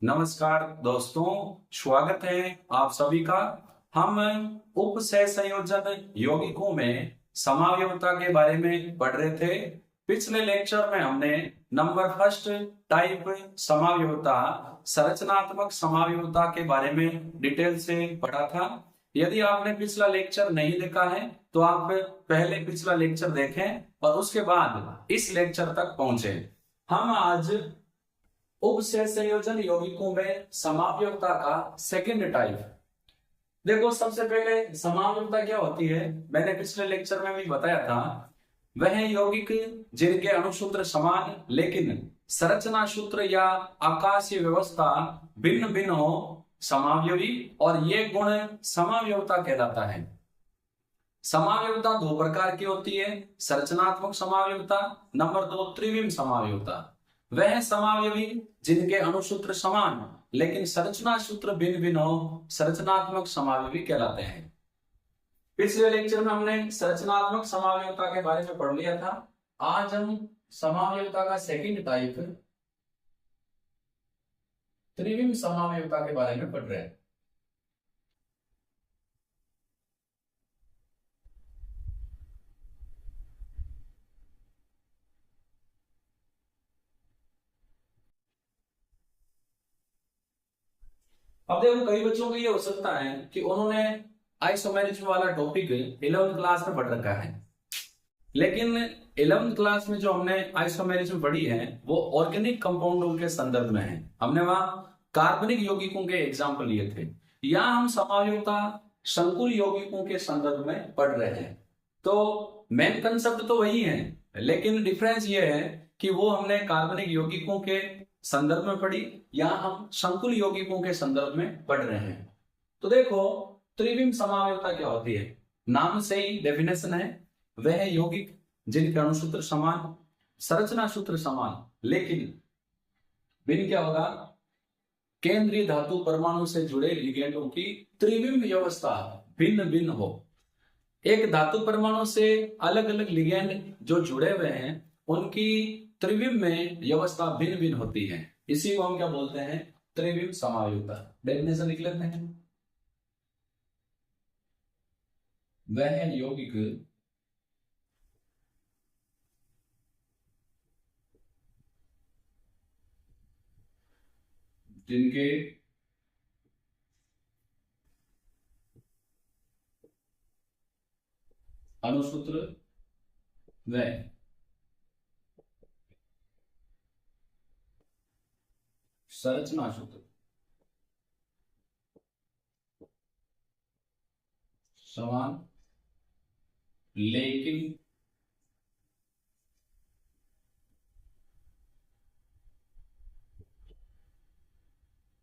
नमस्कार दोस्तों, स्वागत है आप सभी का। हम उपसय संयोजन यौगिकों में समावयवता के बारे में पढ़ रहे थे। पिछले लेक्चर में हमने नंबर फर्स्ट टाइप समावयवता, संरचनात्मक समावयवता के बारे में डिटेल से पढ़ा था। यदि आपने पिछला लेक्चर नहीं देखा है तो आप पहले पिछला लेक्चर देखें और उसके बाद इस लेक्चर तक पहुंचे। हम आज उपसय संयोजन यौगिकों में समावयवता का सेकंड टाइप। देखो, सबसे पहले समावयवता क्या होती है, मैंने पिछले लेक्चर में भी बताया था। वह यौगिक जिनके अणुसूत्र समान लेकिन संरचना सूत्र या आकाशीय व्यवस्था भिन्न भिन्न हो, समावयवी, और ये गुण समावयवता कहलाता है। समावयवता दो प्रकार की होती है, संरचनात्मक समावयवता, नंबर दो त्रिविम समावयवता। वह समावयवी जिनके अणुसूत्र समान लेकिन संरचना सूत्र भिन्न भिन्न हो, संरचनात्मक समावयवी कहलाते हैं। पिछले लेक्चर में हमने संरचनात्मक समावयवता के बारे में पढ़ लिया था। आज हम समावयवता का सेकंड टाइप त्रिविम समावयवता के बारे में पढ़ रहे हैं। अब देखो, कई बच्चों को ये हो सकता है कि उन्होंने आइसोमेरिज्म वाला टॉपिक 11वीं क्लास में पढ़ रखा है, लेकिन 11वीं क्लास में जो हमने आइसोमेरिज्म पढ़ी है वो ऑर्गेनिक कंपाउंडों के संदर्भ में है। हमने वहां कार्बनिक यौगिकों के एग्जाम्पल लिए थे। यहाँ हम समावयवता संकुल यौगिकों के संदर्भ में पढ़ रहे हैं। तो मेन कंसेप्ट तो वही है, लेकिन डिफरेंस ये है कि वो हमने कार्बनिक यौगिकों के संदर्भ में पढ़ी, यहाँ हम संकुल यौगिकों के संदर्भ में पढ़ रहे हैं। तो देखो, त्रिविम समावयवता क्या होती है, नाम से ही डेफिनेशन है। वह यौगिक जिनके अणुसूत्र समान, संरचना सूत्र समान लेकिन भिन्न क्या होगा, केंद्रीय धातु परमाणु से जुड़े लिगेंडों की त्रिविम व्यवस्था भिन्न भिन्न हो। एक धातु परमाणु से अलग अलग लिगेंड जो जुड़े हुए हैं उनकी त्रिविम में व्यवस्था भिन्न भिन्न होती है। इसी को हम क्या बोलते हैं, त्रिविम समावयवता। डेफिनेशन लिख लेते हैं। वह यौगिक जिनके अणुसूत्र व संरचना सूत्र समान लेकिन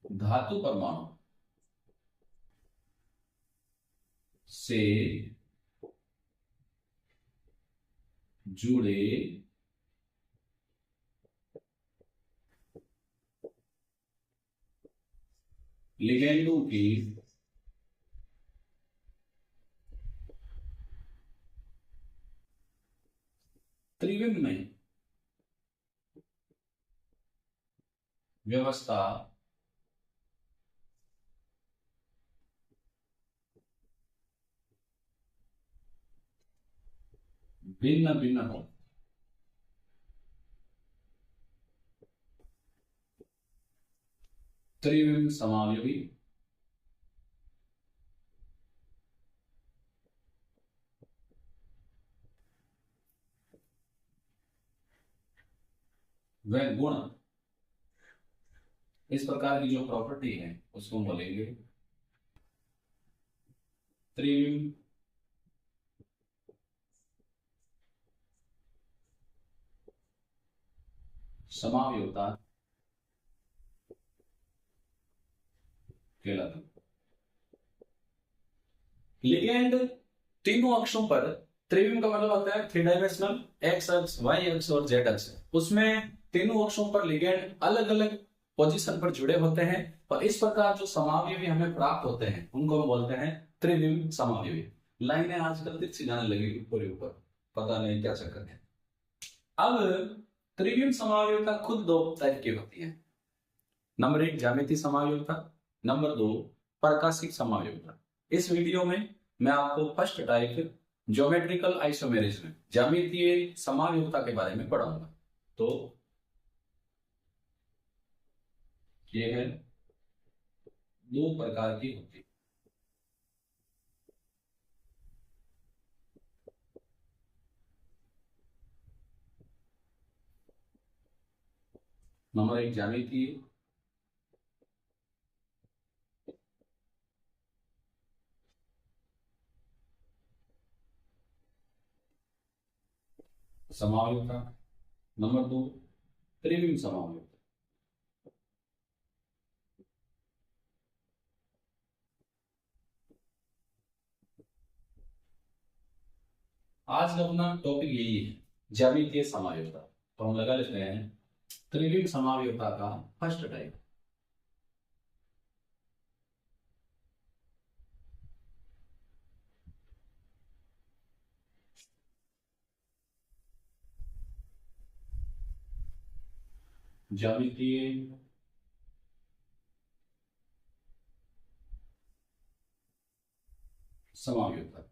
धातु परमाणु से जुड़े लिगेंडों की त्रिविम में व्यवस्था भिन्न भिन्न हो। त्रिविम समावयवी वह गुण, इस प्रकार की जो प्रॉपर्टी है उसको बोलेंगे त्रिविम समावयवता कहलाती। लिगेंड तीनों अक्षों पर, त्रिविम का मतलब होता है थ्री डायमेंशनल, एक्स अक्ष, वाई अक्ष और जेड अक्ष। उसमें तीनों अक्षों पर लिगेंड अलग अलग पोजीशन पर जुड़े होते हैं और इस प्रकार जो समावयवी हमें प्राप्त होते हैं उनको हम बोलते हैं त्रिविम समावयवी। लाइनें आजकल तिरछी जाने लगी ऊपर ऊपर, पता नहीं क्या चक्कर है। अब त्रिविम समावयवता खुद दो तरह की होती है। नंबर 1 ज्यामितीय समायोजकता, नंबर 2 प्रकाशिक समायोजकता। इस वीडियो में मैं आपको फर्स्ट टाइप ज्योमेट्रिकल आइसोमेरिज्म ज्यामितीय समायोजकता के बारे में पढ़ाऊंगा। तो ये है दो प्रकार की होती है। नंबर 1 ज्यामितीय समायोजकता, नंबर 2 त्रिविम समायोजकता। आज का अपना टॉपिक यही है, ज्यामितीय समायोजकता। तो हम लगा लेते हैं त्रिविम समायोजकता का फर्स्ट टाइप। ज्यामितीय समायोजकता,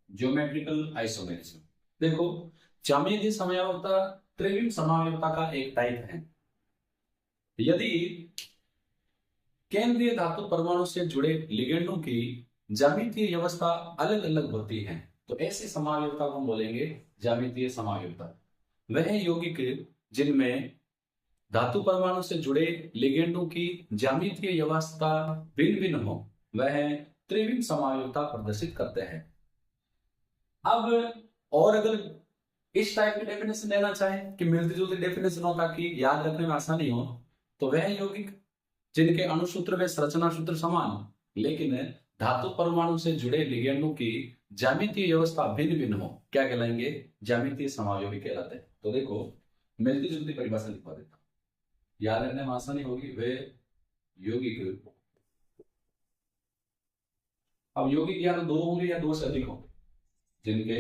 ज्योमेट्रिकल आइसोमेरिज्म। देखो, ज्यामितीय समायोजकता त्रिविम समायोजकता का एक टाइप है। यदि केंद्रीय धातु परमाणु से जुड़े लिगेंडों की ज्यामितीय व्यवस्था अलग अलग होती है तो ऐसी समायोजकता को हम बोलेंगे ज्यामितीय समायोजकता। वह यौगिक जिनमें धातु परमाणु से जुड़े लिगेंडों की ज्यामितीय व्यवस्था भिन्न भिन्न हो वह त्रिविम समायोजकता प्रदर्शित करते हैं। अब और अगर इस टाइप की डेफिनेशन देना चाहे कि मिलती जुलती डेफिनेशन हो ताकि याद रखने में आसानी हो, तो वह यौगिक जिनके अणुसूत्र व संरचना सूत्र समान हो लेकिन धातु परमाणु से जुड़े लिगेंडों की ज्यामितीय व्यवस्था भिन्न भिन्न हो क्या कहलाएंगे? ज्यामितीय समायोगी कहलाते हैं। तो देखो, मिलती जुलती परिभाषा लिखवा देता हूं, याद रखने में आसानी होगी। वे यौगिक, अब यौगिक या तो दो होंगे या दो से अधिक होंगे जिनके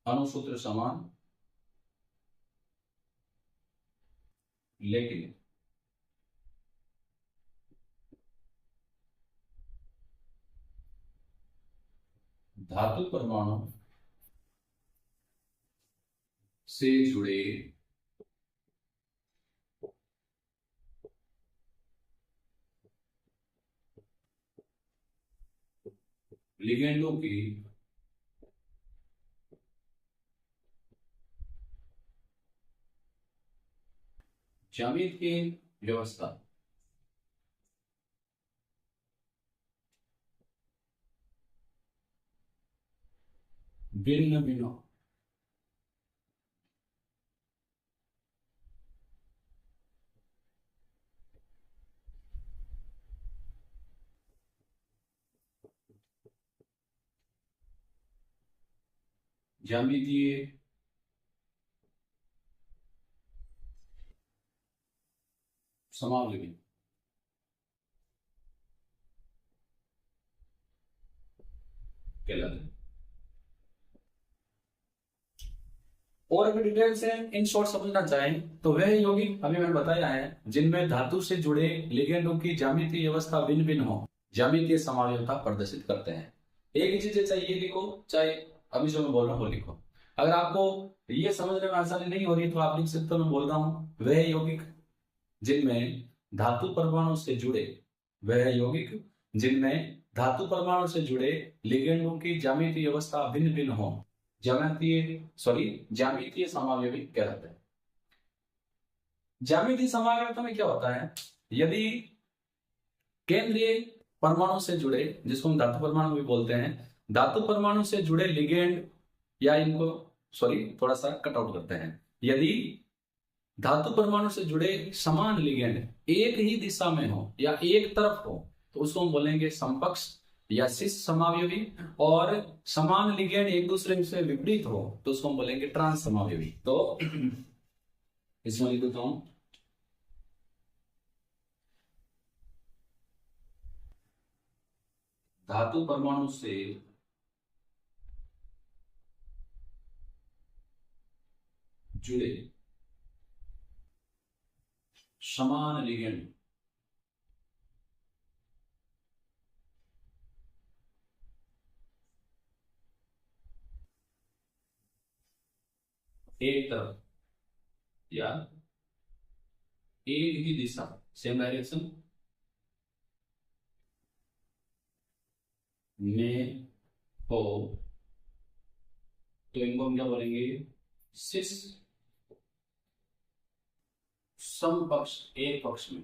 अणुसूत्र समान लेकिन धातु परमाणु से जुड़े लिगेंडों की ज्यामितीय व्यवस्था भिन्न भिन्न हो। ज्यामितीय समावली कहलाते हैं। और अगर डिटेल से इन शॉर्ट समझना चाहें तो वह यौगिक अभी मैंने बताया है जिनमें धातु से जुड़े लिगेंडों की ज्यामितीय व्यवस्था भिन्न भिन्न हो ज्यामितीय समायोजकता प्रदर्शित करते हैं। एक ही चीज चाहे ये लिखो चाहे अभी जो मैं बोल रहा हूँ वो लिखो। अगर आपको ये समझने में आसानी नहीं हो रही तो आप लिख सकते हो, मैं बोल रहा हूँ वह यौगिक जिनमें धातु परमाणु से जुड़े, वह यौगिक जिनमें धातु परमाणु से जुड़े लिगेंडों की ज्यामितीय व्यवस्था भिन्न भिन्न हो ज्यामितीय समावयवी कहलाते हैं। ज्यामितीय समावयवता में क्या होता है? यदि केंद्रीय परमाणु से जुड़े, जिसको हम धातु परमाणु भी बोलते हैं, धातु परमाणु से जुड़े लिगेंड या इनको थोड़ा सा कट आउट करते हैं। यदि धातु परमाणु से जुड़े समान लिगेंड एक ही दिशा में हो या एक तरफ हो तो उसको हम बोलेंगे समपक्ष या शिष्ट समावयवी, और समान लिगेंड एक दूसरे से विपरीत हो तो उसको हम बोलेंगे ट्रांस समावयवी। तो इसमें लिख देता हूं धातु परमाणु से जुड़े समान लिगेंड एक तरफ या एक ही दिशा, सेम डायरेक्शन में हो तो इनको हम क्या बोलेंगे? सिस समपक्ष, एक पक्ष में।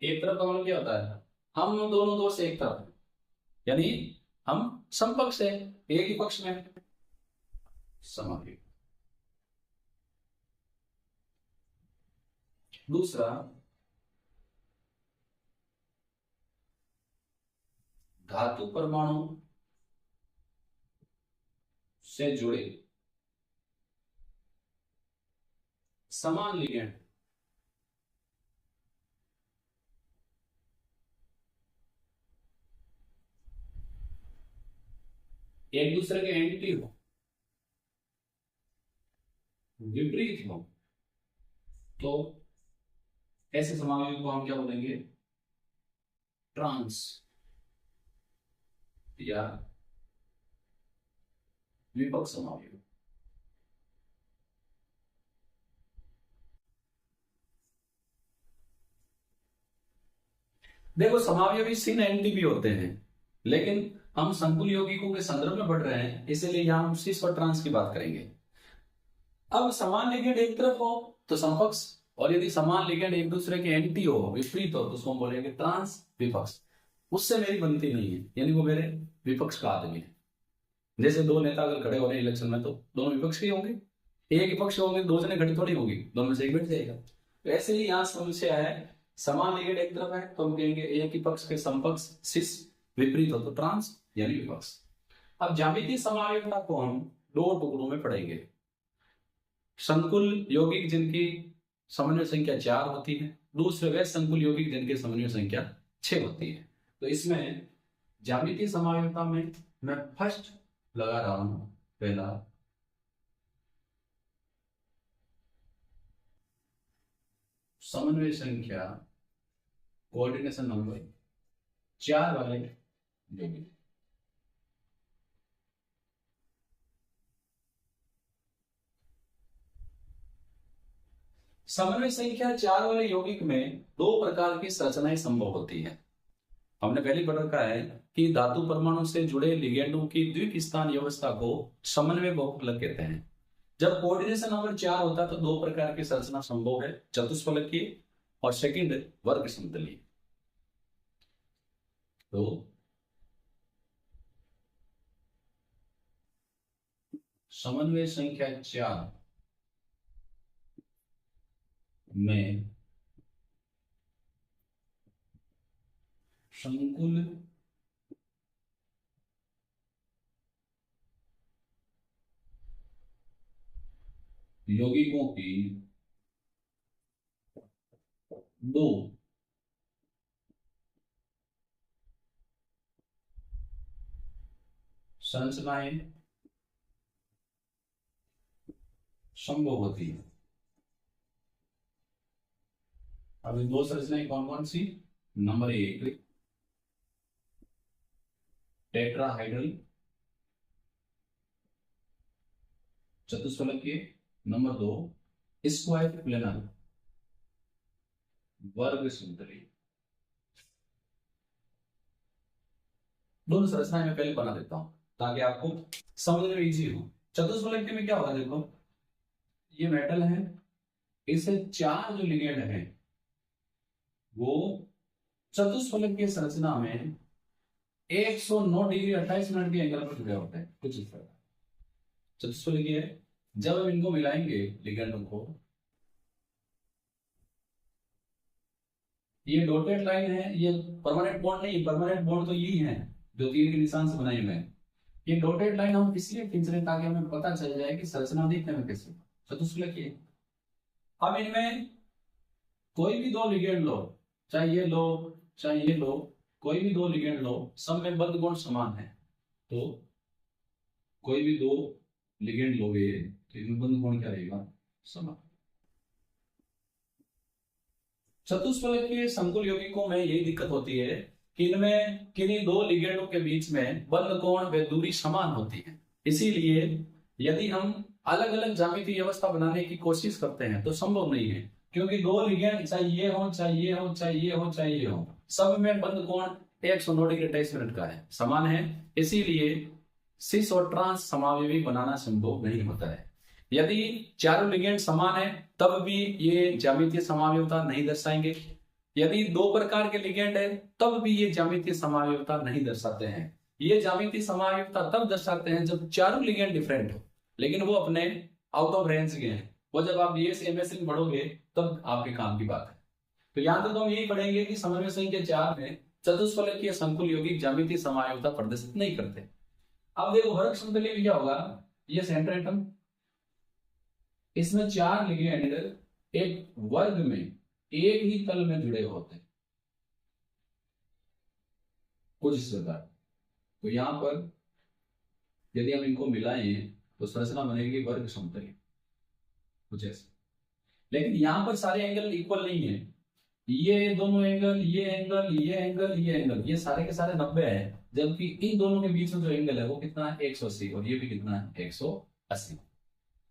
एक तरफ का मतलब क्या होता है? हम दोनों दोस्त एक तरफ हैं, यानी हम समपक्ष है, एक ही पक्ष में समावयव। दूसरा, धातु परमाणु से जुड़े समान लिगेंड एक दूसरे के एंटी हो, विपरीत हो, तो ऐसे समावयव को हम क्या बोलेंगे? ट्रांस या विपक्ष समावयव। देखो, समावयवी सिन एंटी भी होते हैं, लेकिन हम संकुल यौगिकों के संदर्भ में पढ़ रहे हैं, इसलिए यहां हम सिस और ट्रांस की बात करेंगे। अब समान लिगेंड एक तरफ हो तो समपक्ष, और यदि समान लिगेंड एक दूसरे के एंटी हो, विपरीत हो, तो उसको हम बोलेंगे ट्रांस, विपक्ष। उससे मेरी बनती नहीं है, यानी वो मेरे विपक्ष का आदमी है। जैसे दो नेता अगर खड़े हो रहे हैं इलेक्शन में, तो दोनों विपक्ष के होंगे, एक ही पक्ष होंगे, दो जने खड़े थोड़ी होगी, दोनों में से एक बैठ जाएगा। तो ऐसे ही यहाँ समस्या है, समान लिगेंड एक तरफ है तो हम कहेंगे एक ही पक्ष के समपक्ष सिस, विपरीत हो तो ट्रांस यानी विपक्ष। अब ज्यामितीय समावयवता को हम दो टुकड़ों में पढ़ेंगे। संकुल यौगिक जिनकी समन्वय संख्या 4 होती है, दूसरे वे संकुल यौगिक जिनकी समन्वय संख्या 6 होती है। तो इसमें ज्यामितीय समावयवता में मैं फर्स्ट लगा रहा हूं, पहला समन्वय संख्या कोऑर्डिनेशन नंबर 4 वाले यौगिक। समन्वय संख्या 4 वाले यौगिक में दो प्रकार की संरचनाएं संभव होती है। हमने पहले पढ़ रखा है कि धातु परमाणु से जुड़े लिगेंडों की द्विक स्थान व्यवस्था को समन्वय बहुफलक कहते हैं। जब कोऑर्डिनेशन नंबर 4 होता है तो दो प्रकार की संरचना संभव है, चतुष्फलकीय और सेकंड वर्ग समतलीय। तो समन्वय संख्या 4 में संकुल यौगिकों की दो संरचनाएं संभव होती है। अब इन दो संरचनाएं कौन कौन सी? नंबर 1 टेट्राहाइड्रल चतुष्फलकीय, नंबर 2 स्क्वायर प्लेनर वर्ग समतलीय। दोनों संरचनाएं मैं पहले बना देता हूं ताकि आपको समझने में इजी हो। चतुष्फलकीय में क्या होगा? देखो, ये मेटल है, इसे 4 जो लिगेंड है वो चतुष्फलकीय संरचना में 109 डिग्री 28 मिनट के एंगल पर जुड़े होते हैं, कुछ इस तरह। चतुष्फलकीय है, जब हम इनको मिलाएंगे लिगेंडों को, ये डॉटेड लाइन है, ये परमानेंट बॉन्ड नहीं, परमानेंट बॉन्ड तो यही है जो तीर के निशान से बनाए हुए हैं। ये डॉटेड लाइन हम इसलिए खींच रहे हैं ताकि हमें पता चल जाए कि संरचना दिखने में कैसे चतुष्फलकीय। अब इनमें कोई भी दो लिगेंड लो, चाहे ये लो चाहे ये लो, कोई भी दो लिगेंड लो, सब में बंध कोण समान है, तो कोई भी दो लिगेंड लोगे तो इनमें बंध कोण क्या रहेगा, समान। चतुष्फलक के संकुल यौगिकों में यही दिक्कत होती है कि इनमें किन्हीं दो लिगेंडों के बीच में बंध कोण व दूरी समान होती है। इसीलिए यदि हम अलग अलग ज्यामितीय व्यवस्था बनाने की कोशिश करते हैं तो संभव नहीं है, क्योंकि दो लिगेंड चाहे ये हो, चाहे ये हो, चाहे ये हो, चाहे ये हो, सब में बंध कोण 109 डिग्री 28 मिनट का है, समान है। इसीलिए सिस और ट्रांस समावयवी बनाना संभव नहीं होता है। यदि चारों लिगेंड समान है तब भी ये ज्यामितीय समावयवता नहीं दर्शाएंगे। यदि दो प्रकार के लिगेंड है तब भी ये ज्यामितीय समावयवता नहीं दर्शाते हैं। ये ज्यामितीय समावयवता तब दर्शाते हैं जब चारों लिगेंड डिफरेंट हो, लेकिन वो अपने आउट ऑफ रेंज के हैं। वो जब आप ये से एमएस में बढ़ोगे तब आपके काम की बात है। तो यहां तक तो हम यही पढ़ेंगे कि समन्वय संख्या 4 में चतुष्फलकीय संकुल यौगिक ज्यामितीय समावयवता प्रदर्शित नहीं करते। अब देखो वर्ग समतलीय में क्या होगा, ये सेंटर एटम, इसमें चार लिगेंड एक वर्ग में एक ही तल में जुड़े होते हैं कुछ इस प्रकार। तो यहां पर यदि हम इनको मिलाएं तो संरचना बनेगी वर्ग समतलीय कुछ ऐसे। लेकिन यहां पर सारे एंगल इक्वल नहीं है, ये दोनों एंगल, ये एंगल, ये एंगल, ये एंगल, ये सारे के सारे 90 है, जबकि इन दोनों के बीच में जो एंगल है वो कितना है 180, और ये भी कितना है 180।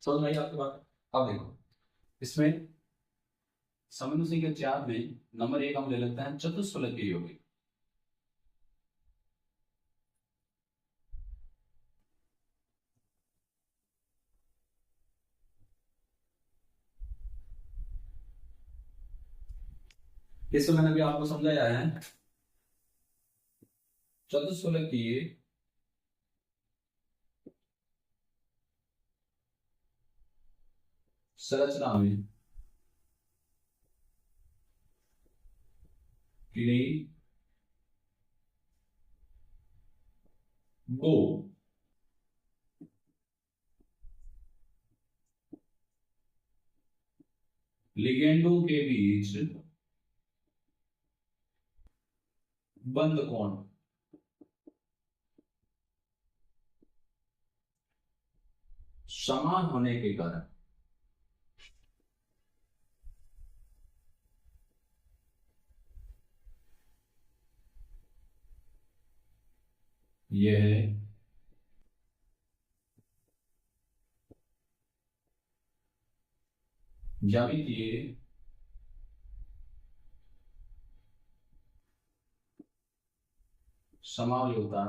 समझ में आई आपकी बात। अब देखो इसमें समन्वय संख्या 4 में नंबर 1 हम ले लेते हैं चतुष्फलकीय यौगिक। इसमें मैंने भी आपको समझाया है चतुष्फलकीय संरचना में किन्हीं दो लिगेंडों के बीच बंध कोण समान होने के कारण यह है ज्यामितीय समावयवता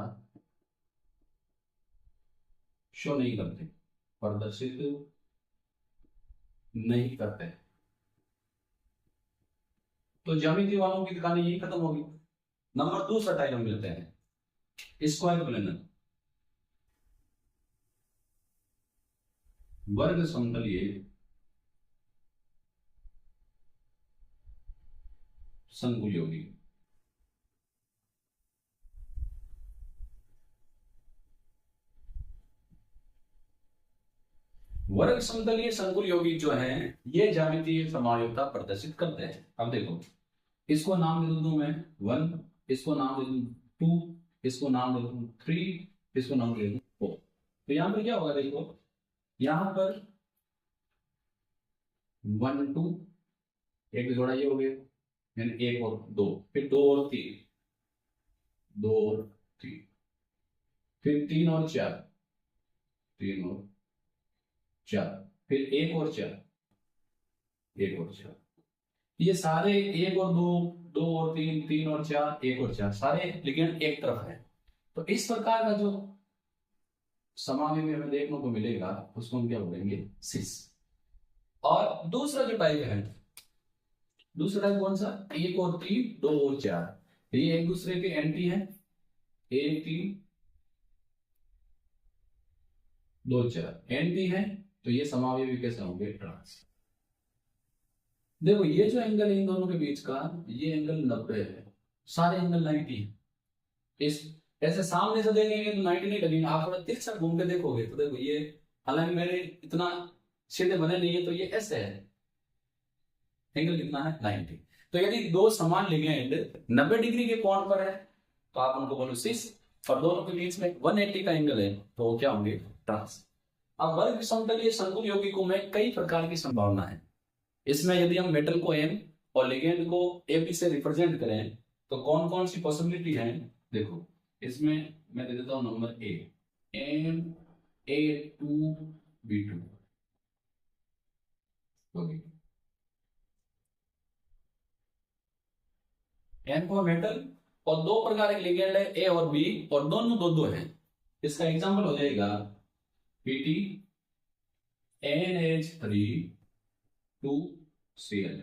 शो नहीं करते, प्रदर्शित नहीं करते। तो ज्यामितीय वालों की कहानी यही खत्म होगी। नंबर 2 टाइप हम लेते हैं स्क्वायर प्लेनर वर्ग समतलीय संकुल यौगिक। वर्ग समतलीय संकुल यौगिक जो हैं ये ज्यामितीय समावयवता प्रदर्शित करते हैं। अब देखो इसको नाम दे दूं मैं 1, इसको नाम दे दूं 2, इसको नाम दे दूं 3, इसको नाम दे दूं 4। तो यहां पर क्या होगा, देखो यहां पर 1 2 एक जोड़ा ये हो गया, यानी 1 और 2, फिर 2 और 3, 2 और 3, फिर 3 और 4, 3 और 4, फिर 1 और 4, 1 और 4। ये सारे 1 और 2, 2 और 3, 3 और 4, 1 और 4 सारे लिगेंड एक तरफ है। तो इस प्रकार का जो समावयव में हमें देखने को मिलेगा उसको हम क्या बोलेंगे, सिस। और दूसरा जो टाइप है, दूसरा टाइप कौन सा, 1 और 3, 2 और 4, ये एक दूसरे के एंटी है, 1 3 2 4 एंटी है, तो ये समावयवी कैसे होंगे, ट्रांस। देखो ये जो एंगल है इन दोनों के बीच का, ये एंगल 90 है, सारे एंगल 90 है। इस ऐसे सामने से देखेंगे तो 90 नहीं लगेंगे, आप थोड़ा तिरछा घूम के देखोगे तो देखो ये, हालांकि मेरे इतना सीधे बने नहीं है तो ये ऐसे है, एंगल कितना है 90। तो यदि दो समान लिगेंड 90 डिग्री के कोण पर है तो आप उनको बोलो सिस, और दोनों के बीच में 180 का एंगल है तो वो क्या होंगे, ट्रांस। अब वर्ग समतलीय शंकु यौगिकों में कई प्रकार की संभावना है। इसमें यदि हम मेटल को एम और लिगेंड को ए बी से रिप्रेजेंट करें तो कौन कौन सी पॉसिबिलिटी है, देखो इसमें मैं दे देता हूं number A, M A2B2 N for metal, और दो प्रकार के लिगेंड है ए और बी, और दोनों दो दो हैं। इसका एग्जांपल हो जाएगा Pt NH3 2Cl।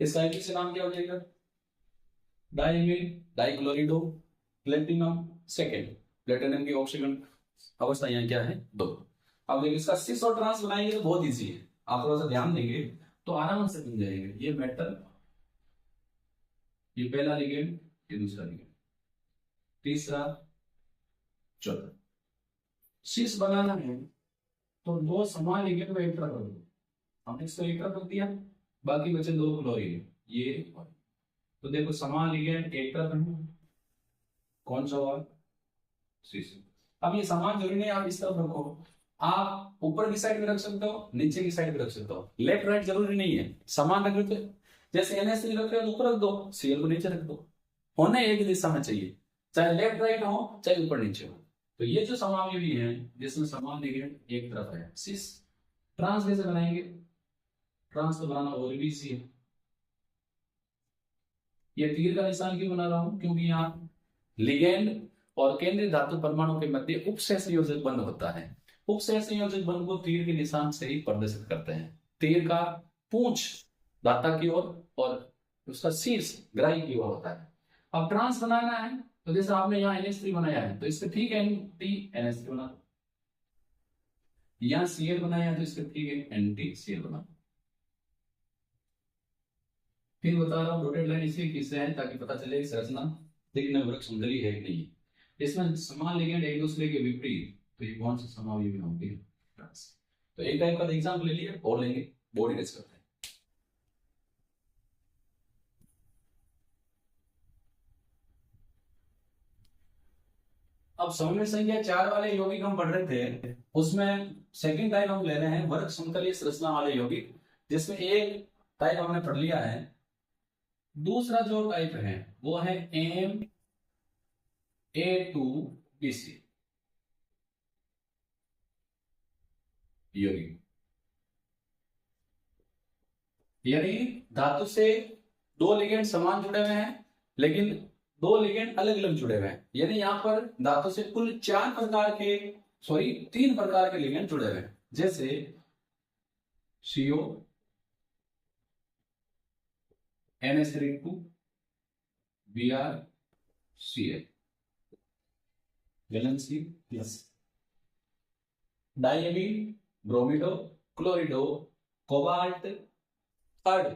इसका इंग्लिश नाम क्या हो जाएगा, डाइमीन डाइक्लोरिडो प्लेटिनम सेकेंड। प्लेटिनम की ऑक्सीजन अवस्था यहाँ क्या है, 2। अब देखिए इसका सिस और ट्रांस बनाएंगे तो बहुत इजी है, आप थोड़ा सा ध्यान देंगे तो आराम से बन जाएगा। ये मेटल, ये पहला लिगेंड, ये दूसरा लिगेंड, तीसरा चौथा। सिस बनाना है तो दो समान लिगेंड को एक तरफ रख दो, हमने इसको एक तरफ रख दिया, बाकी बचे दो क्लोरीन, ये तो देखो समान लिगेंड एक तरफ है, कौन सा हुआ, सिस। अब ये समान जरूरी नहीं आप इस तरफ रखो, आप ऊपर की साइड में रख सकते हो, नीचे की साइड में रख सकते हो, लेफ्ट राइट जरूरी नहीं है, समान रख रहे, जैसे NH3 रख रहे हो ऊपर रख दो, Cl को नीचे रख दो, होने एक दिशा में चाहिए, चाहे लेफ्ट राइट हो चाहे ऊपर नीचे हो। तो ये जो समावयवी है जिसमें समान लिगेंड एक तरफ है, सिस। ट्रांस कैसे बनाएंगे, ट्रांस तो बनाना और भी इजी है। ये तीर का निशान क्यों बना रहा हूं, क्योंकि यहाँ लिगेंड और केंद्रीय धातु परमाणु के मध्य उपसह संयोजक बंध होता है। उपसह संयोजक बंध को तीर के निशान से ही प्रदर्शित करते हैं। तीर का पूंछ दाता की ओर और उसका शीर्ष ग्राही की ओर होता है। अब ट्रांस बनाना है तो जैसे आपने यहाँ NH3 बनाया है तो इसके ठीक है NH3 बना, यहाँ Cl बनाया है तो इसके ठीक है NTCl बना। फिर बता रहा हूँ डॉटेड लाइन इसलिए खींचते हैं ताकि पता चले संरचना दिखने में वृक्क सुंदरी है कि नहीं। इसमें समान लिगेंड एक दूसरे के विपरीत, तो ये कौन सा समावयवी होंगे, ट्रांस। तो एक टाइप का एग्जांपल ले लिया और लेंगे, बॉडी टेस्ट करते हैं। अब समन्वय संख्या 4 वाले यौगिक हम पढ़ रहे थे, उसमें सेकंड टाइप हम ले रहे हैं वर्ग समतलीय संरचना वाले यौगिक, जिसमें एक टाइप हमने पढ़ लिया है। दूसरा जो टाइप है वो है MA2BC यौगिक, यानी धातु से दो लिगेंड समान जुड़े हुए हैं लेकिन दो लिगेंड अलग अलग जुड़े हुए हैं, यानी यहाँ पर धातु से कुल 3 प्रकार के लिगेंड जुड़े हुए हैं, जैसे CO NH3 Br Cl valency plus, diamine bromido chlorido cobalt अर्ड,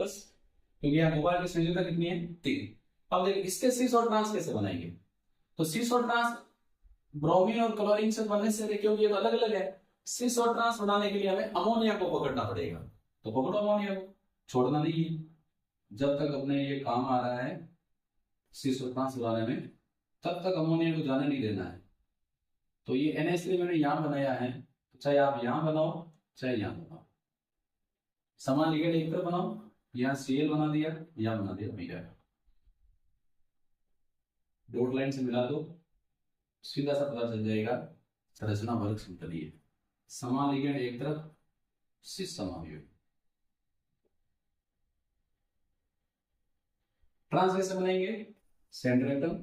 बस, क्योंकि यहाँ कोबाल्ट की संयोजकता कितनी है, 3। अब देखिए इसके सिस और ट्रांस कैसे बनाएंगे, तो सिस और ट्रांस ब्रोमीन और क्लोरीन से बनने से, क्योंकि ये तो अलग अलग है, सिस और ट्रांस बनाने के लिए हमें अमोनिया को पकड़ना पड़ेगा, तो पकड़ो अमोनिया को, छोड़ना नहीं है, जब तक अपने ये काम आ रहा है सिस और ट्रांस बनाने में तब तक अमोनिया को जाने नहीं देना है। तो ये NH3 मैंने यहां बनाया है, तो चाहे आप यहां बनाओ चाहे यहां बनाओ, समान लिगेंड एक तरफ बनाओ, यहां Cl बना दिया, यहां बना दिया Br, डॉट लाइन से मिला दो, सीधा सा पता चल जाएगा संरचना वर्ग समतलीय है। समान लिगेंड एक तरफ, सिस समावयवी। ट्रांस कैसे बनाएंगे, सेंट्रेटम,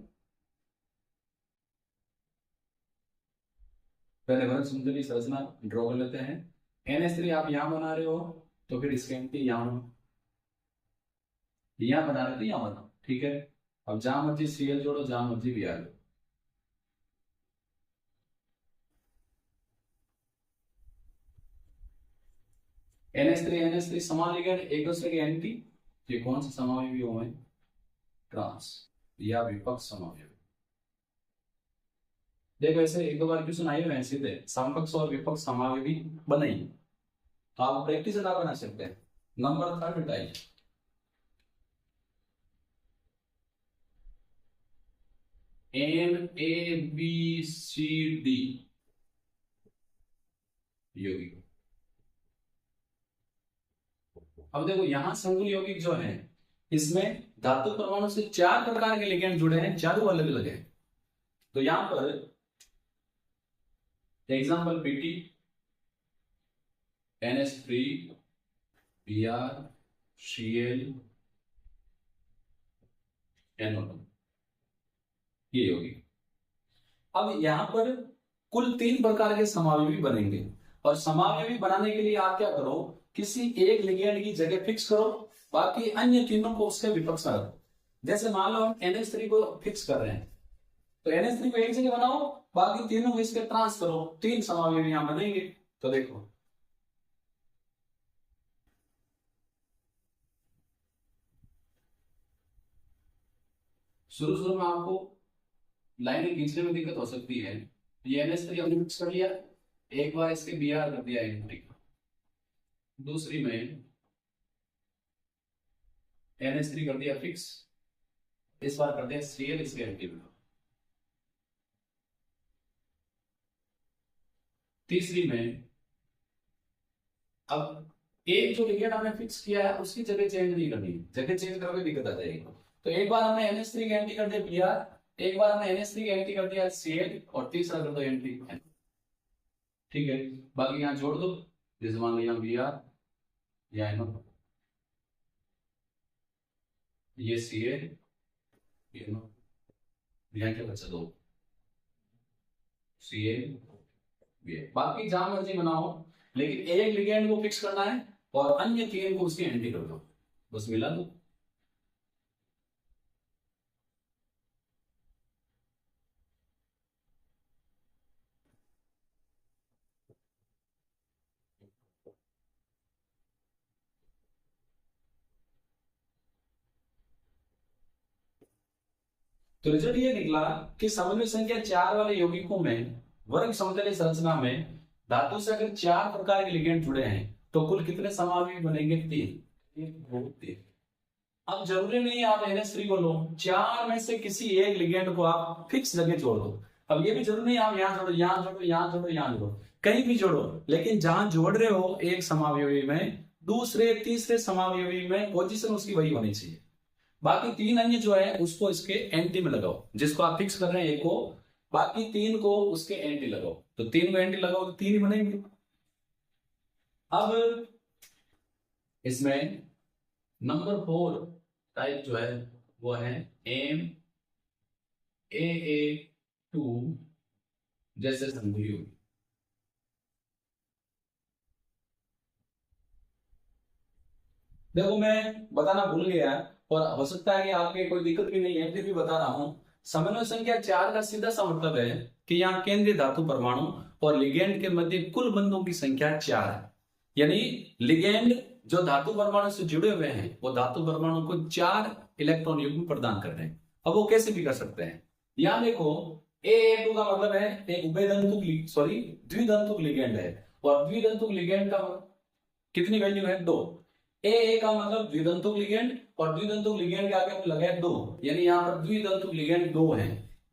पहले वर्ग समतलीय संरचना ड्रॉ कर लेते हैं। NH3 आप यहां बना रहे हो तो फिर इसके यहां बना रहे थे, यहां बनाओ, ठीक है। अब जहां मर्जी Cl जोड़ो, जहां मर्जी Br जोड़ो। NH3 समान लिगेंड एक दूसरे के एंटी, ये कौन सा समावयवी हुए, ट्रांस या विपक्ष समावयवी। देखो ऐसे एक दो बार क्वेश्चन आए हुए हैं सीधे समकक्ष और विपक्ष समावयवी बनाइए, तो आप प्रैक्टिस ना बना सकते हैं। नंबर 3 टाइप NaBCD यौगिक। अब देखो यहां संकुल यौगिक जो है इसमें धातु परमाणु से 4 प्रकार के लिगेंड जुड़े हैं, चारों अलग अलग है। तो यहां पर example Pt, NH3, Br, Cl, NO2 ये यौगिक। अब यहां पर कुल 3 प्रकार के समावयवी बनेंगे और समावयवी बनाने के लिए आप क्या करो, किसी एक लिगेंड की जगह फिक्स करो, बाकी अन्य तीनों को उसके विपक्ष में रखो। जैसे मान लो हम NH3 को फिक्स कर रहे हैं तो NH3 को एक जगह बनाओ, बाकी तीनों को इसके ट्रांस करो, 3 समावयवी यहां बनेंगे। तो देखो शुरू शुरू में आपको लाइनें खींचने में दिक्कत हो सकती है। ये NH3 हमने मिक्स कर लिया, एक बार इसके Br कर दिया एंटी, दूसरी में NH3 कर दिया फिक्स, इस बार कर दिया Cl इसके एंटी में, तीसरी में अब एक जो लिगेंड हमने फिक्स किया है उसकी जगह चेंज नहीं करनी, जगह चेंज करोगे दिक्कत आ जाएगी। तो एक बार हमने NH3 के एंटी कर दिया Br, एक बार हमने NH3 के एंटी कर दिया Cl और तीसरा कर दो एंटी। ठीक है, बाकी यहाँ जोड़ दो, जैसे मान लो यहाँ Br या NO, ये Cl, ये NO, यहाँ क्या बचा, दो Cl, बाकी जहां मर्जी बनाओ, लेकिन एक लिगेंड को फिक्स करना है और अन्य 3 को उसकी एंटी कर दो, बस मिला दो। तो रिजल्ट ये निकला कि समन्वय संख्या 4 वाले यौगिकों में वर्ग समतलीय संरचना में धातु से अगर 4 प्रकार के लिगेंड जुड़े हैं तो कुल कितने समावयवी बनेंगे, 3। 1 2 3। अब जरूरी नहीं आप NH3 को लो, 4 में से किसी एक लिगेंड को आप फिक्स जगह जोड़ दो। अब ये भी जरूरी नहीं आप यहाँ जोड़ो, यहाँ जोड़ो, यहाँ जोड़ो, यहाँ जोड़ो, कहीं भी जोड़ो, लेकिन जहां जोड़ रहे हो एक समावयवी में दूसरे तीसरे समावयवी में पोजीशन उसकी वही होनी चाहिए। बाकी 3 अन्य जो है उसको इसके एंटी में लगाओ, जिसको आप फिक्स कर रहे हैं एक को, बाकी 3 को उसके एंटी लगाओ। तो 3 को एंटी लगाओ तो 3 ही बनेंगे। अब इसमें नंबर 4 टाइप जो है वो है MAA2 जैसे संकुल यौगिक। देखो मैं बताना भूल गया और हो सकता है कि आपके कोई दिक्कत भी नहीं है, फिर भी बता रहा हूं। समन्वय संख्या 4 का सीधा सा मतलब है कि यहाँ केंद्रीय धातु परमाणु और लिगेंड के मध्य कुल बंधों की संख्या 4 है। यानी लिगेंड जो धातु परमाणु से जुड़े हुए हैं वो धातु परमाणु को 4 इलेक्ट्रॉन युग्म प्रदान कर रहे हैं। अब वो कैसे भी कर सकते हैं, यहाँ देखो AA2 का मतलब है एक उभयदंतुक सॉरी द्विदंतुक लिगेंड है, और द्विदंतुक लिगेंड का कितनी वैल्यू है, 2। AA का मतलब द्विदंतुक लिगेंड और द्विदंतुक लिगेंड के आगे लगा है 2, यानी यहाँ पर द्विदंतुक लिगेंड 2 है।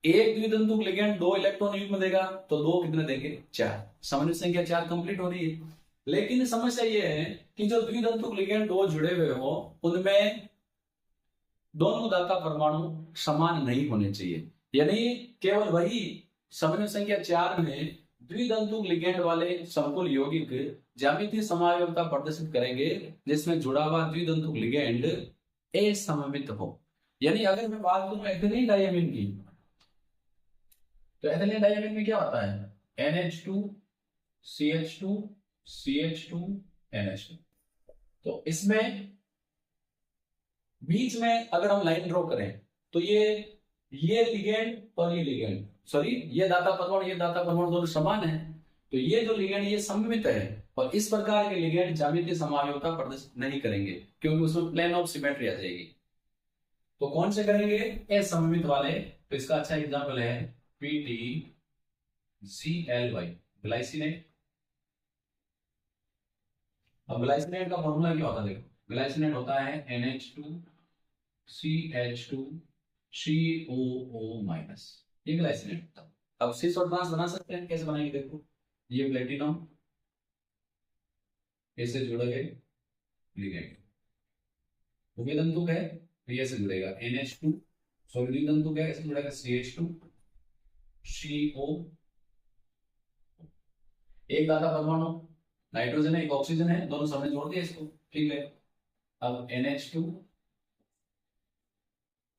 एक द्विदंतुक लिगेंड 2 इलेक्ट्रॉन युग्म देगा तो 2 कितने देंगे, 4। समन्वय संख्या 4 कंप्लीट हो रही है। लेकिन समस्या ये है कि जो द्विदंतुक लिगेंड 2 जुड़े हुए हो उनमें दोनों दाता परमाणु समान नहीं होने चाहिए, यानी केवल वही समन्वय संख्या 4 में द्विदंतुक लिगेंड वाले संकुल यौगिक ज्यामितीय समावयवता प्रदर्शित करेंगे जिसमें जुड़ा हुआ द्विदंतुक लिगेंड असममित हो। यानी अगर मैं बात करूं एथिलीन डायमीन की, तो एथिलीन डायमीन में क्या होता है, NH2 CH2 CH2 NH2। तो इसमें बीच में अगर हम लाइन ड्रॉ करें तो ये लिगेंड और ये लिगेंड सॉरी ये दाता परमाणु दोनों समान है, तो ये जो लिगेंड ये सममित है और इस प्रकार के लिगेंड ज्यामितीय समावयवता प्रदर्शित नहीं करेंगे क्योंकि उसमें प्लेन ऑफ सिमेट्री आ जाएगी। तो कौन से करेंगे, असममित वाले। तो इसका अच्छा एग्जांपल है PTCLY ग्लाइसिनेट। अब ग्लाइसिनेट का फॉर्मूला क्या होता है, देखो ग्लाइसिनेट होता है NH2 CH2 COO-। ये ग्लाइसिनेट था। अब सिस और ट्रांस बना सकते हैं, कैसे बनाएंगे देखो, ये प्लेटिनम ऐसे जुड़ गए लिगेंड, उभय तंतु है तो ये से जुड़ेगा NH2, सॉरी तंतु क्या ऐसे जुड़ेगा CH2 CO, एक दाता परमाणु नाइट्रोजन है एक ऑक्सीजन है, दोनों सामने जोड़ दिया इसको, ठीक है। अब NH2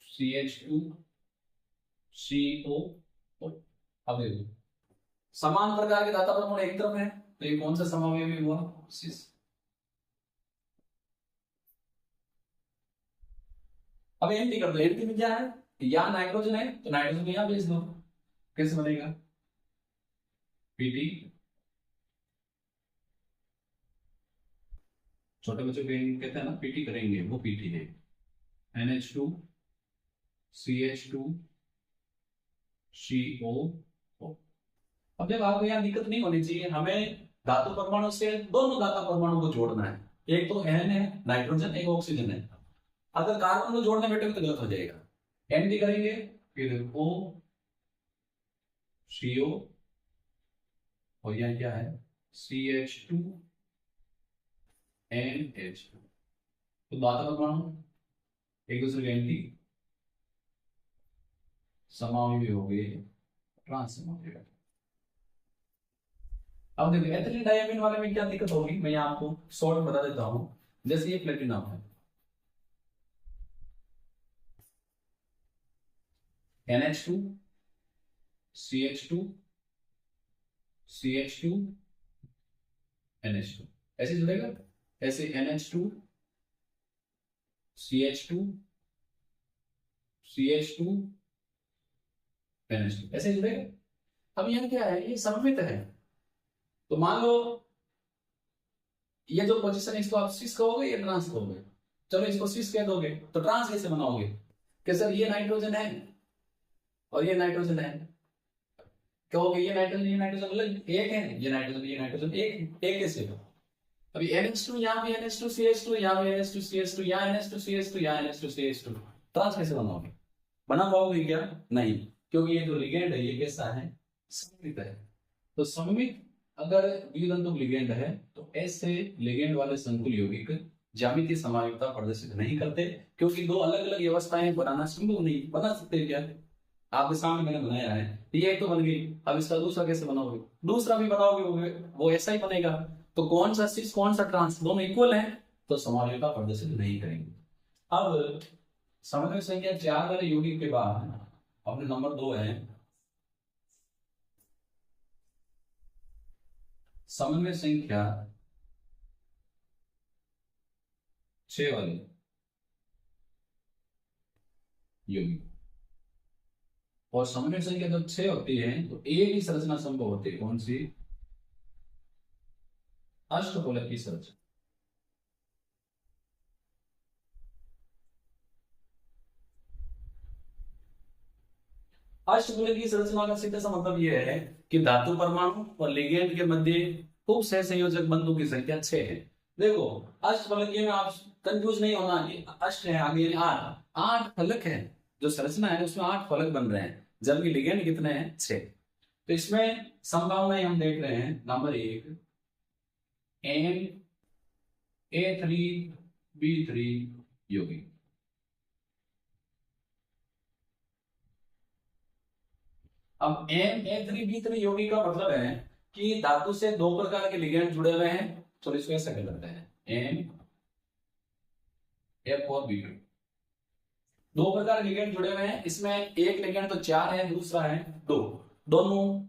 CH2 CO, अब देखो समान प्रकार के दाता परमाणु एक तरफ है तो ये कौन सा समावयवी हुआ, सिस। अब एंटी कर दो, एंटी में क्या है, यहाँ नाइट्रोजन है तो नाइट्रोजन को यहाँ भेज दो, कैसे बनेगा पीटी, छोटे बच्चों के कहते हैं ना पीटी करेंगे, वो पीटी है NH2 CH2 CO। अब जब आपको यहाँ दिक्कत नहीं होनी चाहिए, हमें धातु परमाणु से दोनों धातु परमाणु को जोड़ना है, एक तो N है नाइट्रोजन एक ऑक्सीजन है, अगर कार्बन को जोड़ने बैठे तो गलत हो जाएगा, N भी करेंगे फिर O CO और यहाँ क्या है CH2 NH2, तो धातु परमाणु एक दूसरे के एंटी समावयवी हो गए, ट्रांस समावयवी। अब देखो एथिलीन डायमीन वाले में क्या दिक्कत होगी, मैं यहाँ आपको शॉर्ट में बता देता हूं, जैसे ये प्लेटिनम है NH2 CH2 CH2 NH2 ऐसे जुड़ेगा, ऐसे NH2 CH2 CH2 NH2 ऐसे जुड़ेगा। अब यह क्या है, ये सममित है, तो मान लो ये जो पोजीशन है इसको आप सिस कहोगे या ट्रांस कहोगे, चलो इसको सिस कह दोगे तो ट्रांस कैसे बनाओगे कि सर ये नाइट्रोजन है और ये नाइट्रोजन है, कहोगे ये नाइट्रोजन अलग एक है, ये नाइट्रोजन एक कैसे हो। अभी NH2 यहाँ भी NH2 CH2 यहाँ भी NH2 CH2 यहाँ NH2 CH2 यहाँ NH2 CH2, ट्रांस कैसे बनाओगे, बना पाओगे क्या, नहीं, क्योंकि ये जो लिगेंड है ये कैसा है, सममित है। तो सममित अगर द्वितंतुक लिगेंड है तो ऐसे लिगेंड वाले संकुल यौगिक ज्यामितीय समायुक्तता प्रदर्शित नहीं करते, क्योंकि दो अलग अलग व्यवस्थाएं बनाना संभव नहीं, बना सकते क्या, आपके सामने मैंने बनाया है, ये एक तो बन गई, अब इसका दूसरा कैसे बनाओगे, दूसरा भी बनाओगे वो ऐसा ही बनेगा, तो कौन सा सिस कौन सा ट्रांस दोनों इक्वल है तो समायुक्तता प्रदर्शित नहीं करेंगे। अब समन्वय संख्या 4 वाले यौगिक के बाद अपने नंबर 2 है समन्वय संख्या 6 वाले यौगिक, और समन्वय संख्या जब 6 होती है तो एक ही संरचना संभव होती है, कौन सी, अष्टफलक की संरचना। अष्टफलक की संरचना का सीधा सा मतलब यह है कि धातु परमाणु और लिगेंड के मध्य खूब सहसंयोजक बंधु की संख्या 6 है। देखो अष्टफलक में आप कंफ्यूज नहीं होना, कि अष्ट है आगे 8 फलक है, जो संरचना है उसमें 8 फलक बन रहे हैं, जबकि लिगेंड कितने हैं 6। तो इसमें संभावनाएं हम देख रहे हैं, नंबर 1 Na3B3 यौगिक, अब Na3B3 यौगिक का मतलब है कि धातु से 2 प्रकार के लिगेंड जुड़े हुए हैं, तो इसको ऐसा कर लेते हैं F और B2, 2 प्रकार के लिगेंड जुड़े हुए हैं, इसमें एक लिगेंड तो 4 है, दूसरा है 2, दोनों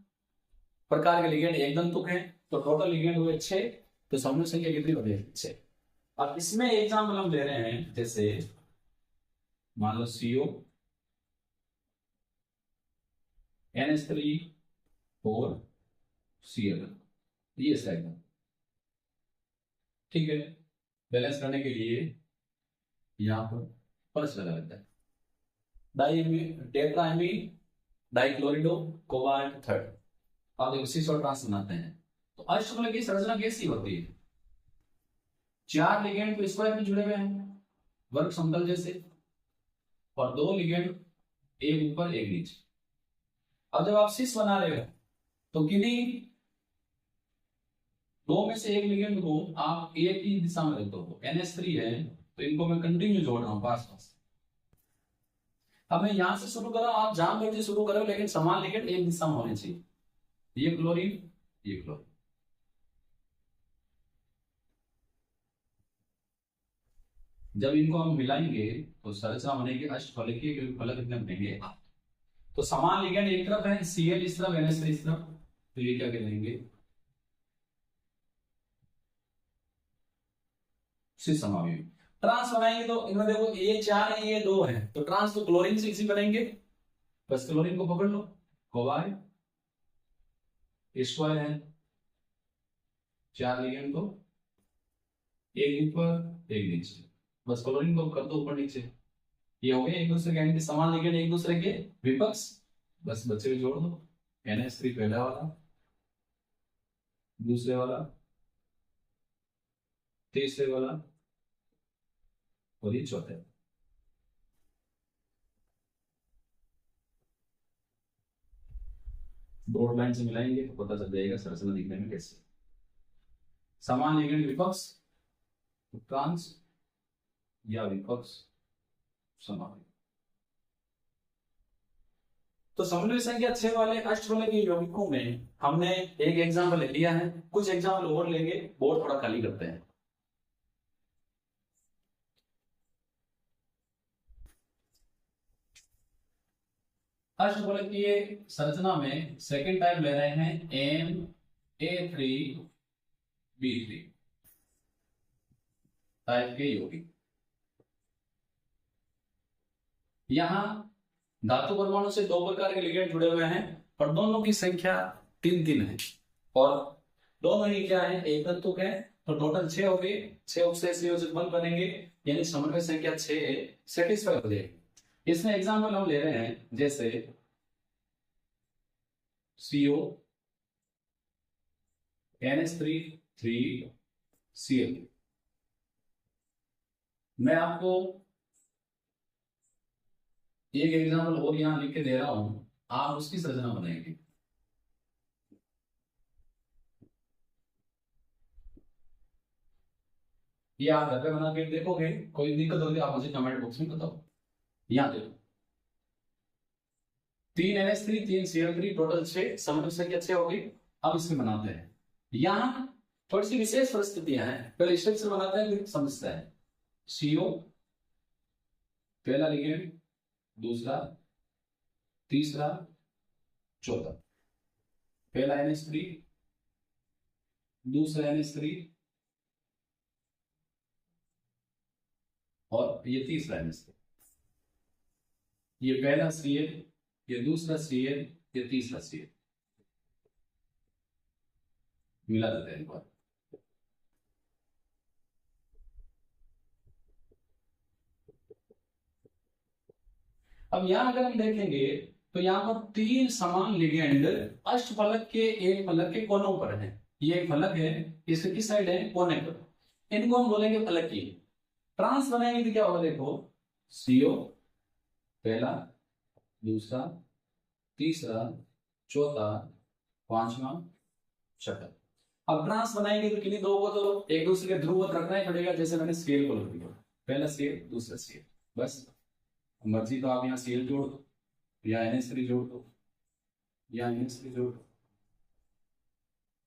प्रकार के लिगेंड एक तंतुक हैं, तो टोटल लिगेंड हुए 6, तो समन्वय संख्या कितनी हो गई 6। अब इसमें एग्जाम्पल हम ले रहे हैं, जैसे मान लो CO NH3 4 Cl, ये स्लाइड है, ठीक है। बैलेंस करने के लिए यहां पर प्लस लगा लेता है, टेट्राएमीन डाइक्लोरिडो कोबाल्ट थर्ड, अब देखो सिस और ट्रांस बनाते हैं, तो अष्टफलक की संरचना कैसी होती है, 4 लिगेंड तो स्क्वायर में जुड़े हुए हैं वर्ग समतल जैसे, और 2 लिगेंड एक ऊपर एक नीचे, अब जब आप सिस बना रहे हो तो किन्हीं दो में से एक लिगेंड को आप एक ही दिशा में रखते हो, NH3 है तो इनको मैं कंटिन्यू जोड़ रहा हूं पास पास। अब मैं यहां से शुरू कर रहा हूं, आप जहां बैठे शुरू करो लेकिन समान लिगेंड एक दिशा में होने चाहिए। ये क्लोरीन, ये क्लोरीन। जब इनको हम मिलाएंगे तो संरचना बनेगी अष्टफलकीय, क्योंकि फलक इतने बनेंगे। तो समान लिगेंड एक तरफ है, Cl इस तरफ, NH3 इस तरफ, तो ये क्या करेंगे, समावयवी। ट्रांस बनाएंगे तो इनमें देखो ये 4 है, ये 2 है, तो ट्रांस तो क्लोरीन से इसी बनेंगे। बस क्लोरीन को पकड़ लो, कोबाय स्क्वायर है, 4 लिगेंड को एक ऊपर एक नीचे, बस क्लोरीन को कर दो ऊपर नीचे। ये हो गया एक दूसरे के एंटी, समान लिगेंड एक दूसरे के विपक्ष, बस बच्चे को जोड़ दो। NH3 पहला वाला, दूसरे वाला, तीसरे वाला और ये चौथे। डॉट लाइन से मिलाएंगे तो पता चल जाएगा संरचना दिखने में कैसे। समान लिगेंड विपक्ष ट्रांस या विपक्ष समान। तो समन्वय संख्या 6 वाले अष्टफलकीय यौगिकों में हमने एक एग्जाम्पल लिया है, कुछ एग्जाम्पल और लेंगे, बोर्ड थोड़ा खाली करते हैं। अष्टफलकीय संरचना में सेकंड टाइप ले रहे हैं MA3B3 टाइप के यौगिक। यहां धातु परमाणु से 2 प्रकार के लिगेंड जुड़े हुए हैं और दोनों की संख्या 3 है और दोनों ही क्या है, एक तत्व है, तो टोटल 6 हो गए। 6 उपसंयोजक बल बनेंगे, यानी समन्वय संख्या 6 सेटिस्फाई हो जाएगी। इसमें एग्जाम्पल हम ले रहे हैं जैसे CO NH3 3Cl। मैं आपको एक एग्जाम्पल और यहां लिख के दे रहा हूं, आप उसकी संरचना बनाएंगे। ये आप घर पे बना के देखोगे, कोई दिक्कत होगी आप मुझे कमेंट बॉक्स में बताओ। यहां देखो 3 NH3 3 Cl3 टोटल 6, समन्वय संख्या 6 होगी। अब इसमें बनाते हैं, यहां थोड़ी सी विशेष परिस्थितियां हैं, पहले स्ट्रक्चर बनाते हैं फिर समझते हैं। CO पहला लिगेंड, दूसरा, तीसरा, चौथा। पहला NH3, दूसरा NH3 और ये तीसरा NH3। ये पहला Cl, ये दूसरा Cl, ये तीसरा Cl, मिला देते हैं एक बार। अब यहां अगर हम देखेंगे तो यहाँ पर 3 समान लिगेंड अष्टफलक के एक फलक के कोनों पर है। ये एक फलक है, इसके किस साइड है, कोने पर, इनको हम बोलेंगे फलकीय। ट्रांस बनाएंगे तो क्या होगा, देखो CO पहला, दूसरा, तीसरा, चौथा, पांचवा, छठा। अब ट्रांस बनाएंगे तो किन्हीं दो को तो एक दूसरे के ध्रुवत रखना ही पड़ेगा, जैसे मैंने स्केल को लिख दिया, पहला स्केल, दूसरा स्केल, बस मर्जी तो आप यहाँ Cl जोड़ दो या NH3 जोड़ दो या NH3 जोड़ दो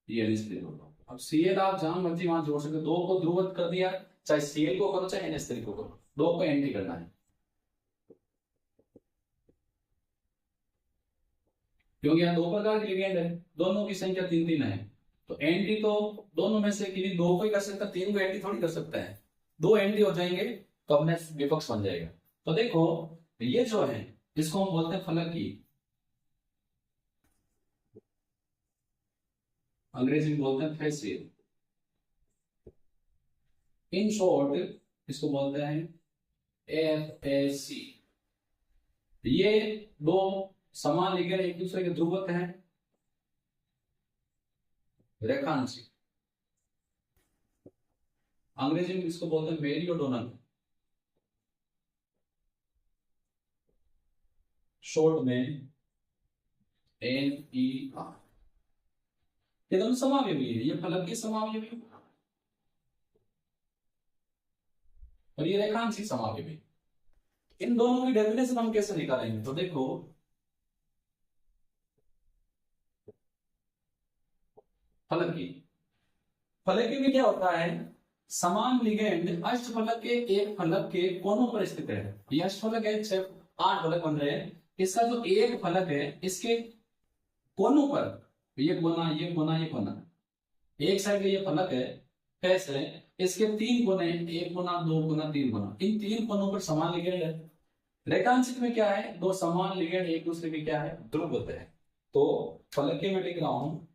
या NH3 जोड़ दो। अब Cl आप जहां मर्जी वहां जोड़ सकते हो, दो को ध्रुवत कर दिया, चाहे Cl को करो चाहे NH3 को करो, दो को एंटी करना है, क्योंकि यहाँ 2 प्रकार के लिगेंड है, दोनों की संख्या 3 है। तो एंटी तो दोनों में से किसी 2 को ही कर सकता, 3 को एंटी थोड़ी कर सकता है। 2 एंटी हो जाएंगे तो अपने विपक्ष बन जाएगा। तो देखो ये जो है इसको हम बोलते हैं फलकी, अंग्रेजी में बोलते हैं फेसियल। इन शॉर्ट इसको बोलते हैं FAC। ये 2 समान लिगेंड एक दूसरे के ध्रुवक हैं, रेखांशी। अंग्रेजी में इसको बोलते हैं मेरियोडोनल, शॉर्ट में NER, ये दोनों समावयवी है, ये फलक के समावयवी और ये रेखांशिक समावयवी। इन दोनों की डेफिनेशन हम कैसे निकालेंगे? तो देखो, फलकी फलकी में क्या होता है, समान लिगेंड अष्टफलक के एक फलक के कोनों पर स्थित है। ये अष्टफलक है, 8 फलक बन रहे हैं, इसका जो एक फलक है इसके कोनों पर, ये कोना, ये कोना, ये कोना, एक साइड का ये फलक है, फैस है, इसके 3 कोने, 1 कोना, 2 कोना, 3 कोना, इन 3 कोनों पर समान लिगेंड है। रेखांशिक में क्या है, दो समान लिगेंड एक दूसरे के क्या है, ध्रुव होते हैं। तो फलके में लिख रहा हूं,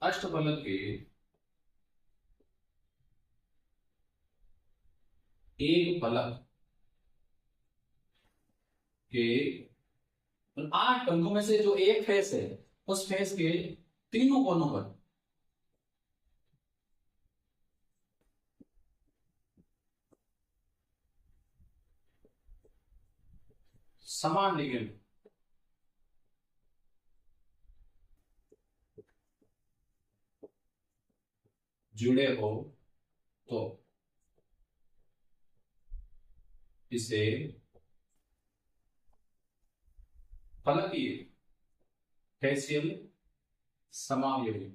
अष्टफलक के एक फलक के 8 अंकों में से जो एक फेस है, उस फेस के तीनों कोनों पर समान लिगेंड जुड़े हो तो इसे फलकीय फैसियल समावयवी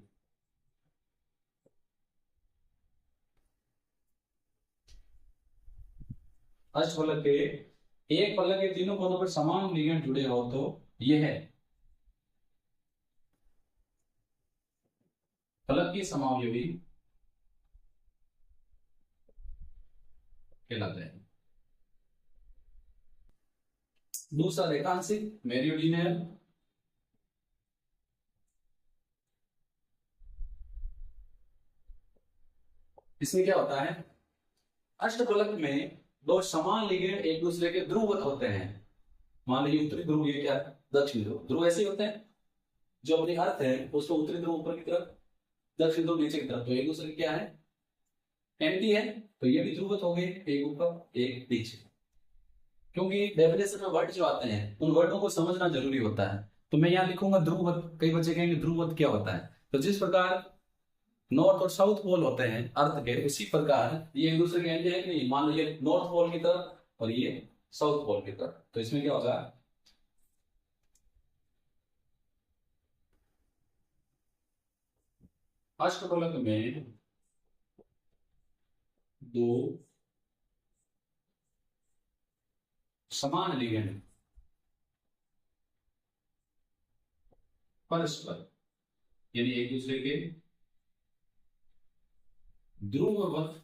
अष्टफलक के एक फलक के तीनों कोनों पर समान लिगेंड जुड़े हो तो यह है फलकीय समावयवी कहलाते हैं। दूसरा रेखांशिक मेरिडियनल, इसमें क्या होता है, अष्टफलक में दो समान लिगेंड एक दूसरे के ध्रुवत होते हैं। मान लीजिए उत्तरी ध्रुव, ये क्या है, दक्षिण ध्रुव, ध्रुव ऐसे ही होते हैं, जो अपनी अर्थ है उसको उत्तरी ध्रुव ऊपर की तरफ, दक्षिण ध्रुव नीचे की तरफ, तो एक दूसरे के क्या है, एंटी है, तो ये भी ध्रुवत हो गए, एक ऊपर एक नीचे। क्योंकि डेफिनेशन में वर्ड जो आते हैं उन वर्डों को समझना जरूरी होता है। तो मैं यहाँ लिखूंगा ध्रुवत, कई बच्चे कहेंगे ध्रुवत क्या होता है, तो जिस प्रकार नॉर्थ और साउथ पोल होते हैं अर्थ के, उसी प्रकार ये एक दूसरे के एंटी है कि नहीं। मान लीजिए नॉर्थ पोल की तरफ और ये साउथ पोल की तरफ, तो इसमें क्या होगा, अष्टफलक में दो समान लिगेंड परस्पर, यानी एक दूसरे के ध्रुववत